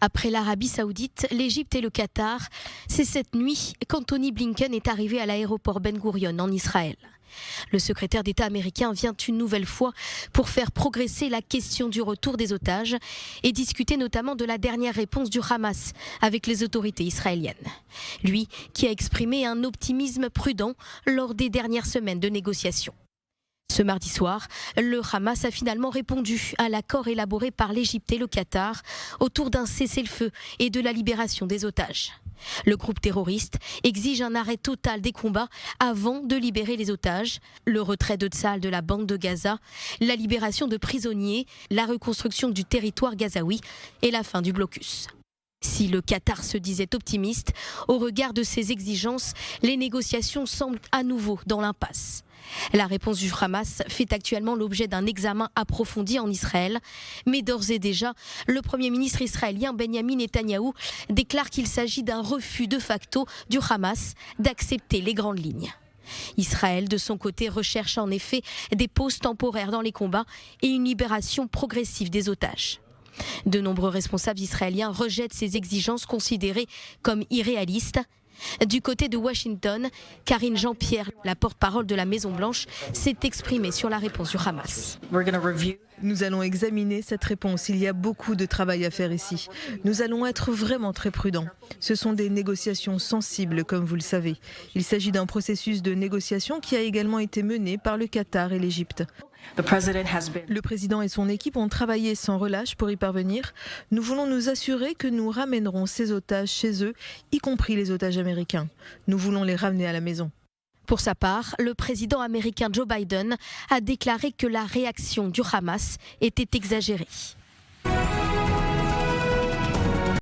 Après l'Arabie Saoudite, l'Égypte et le Qatar, c'est cette nuit qu'Anthony Blinken est arrivé à l'aéroport Ben Gurion en Israël. Le secrétaire d'État américain vient une nouvelle fois pour faire progresser la question du retour des otages et discuter notamment de la dernière réponse du Hamas avec les autorités israéliennes. Lui qui a exprimé un optimisme prudent lors des dernières semaines de négociations. Ce mardi soir, le Hamas a finalement répondu à l'accord élaboré par l'Égypte et le Qatar autour d'un cessez-le-feu et de la libération des otages. Le groupe terroriste exige un arrêt total des combats avant de libérer les otages, le retrait de Tsahal de la bande de Gaza, la libération de prisonniers, la reconstruction du territoire gazaoui et la fin du blocus. Si le Qatar se disait optimiste, au regard de ces exigences, les négociations semblent à nouveau dans l'impasse. La réponse du Hamas fait actuellement l'objet d'un examen approfondi en Israël. Mais d'ores et déjà, le Premier ministre israélien Benjamin Netanyahou déclare qu'il s'agit d'un refus de facto du Hamas d'accepter les grandes lignes. Israël, de son côté, recherche en effet des pauses temporaires dans les combats et une libération progressive des otages. De nombreux responsables israéliens rejettent ces exigences considérées comme irréalistes. Du côté de Washington, Karine Jean-Pierre, la porte-parole de la Maison-Blanche, s'est exprimée sur la réponse du Hamas. Nous allons examiner cette réponse. Il y a beaucoup de travail à faire ici. Nous allons être vraiment très prudents. Ce sont des négociations sensibles, comme vous le savez. Il s'agit d'un processus de négociation qui a également été mené par le Qatar et l'Égypte. Le président et son équipe ont travaillé sans relâche pour y parvenir. Nous voulons nous assurer que nous ramènerons ces otages chez eux, y compris les otages américains. Nous voulons les ramener à la maison. Pour sa part, le président américain Joe Biden a déclaré que la réaction du Hamas était exagérée.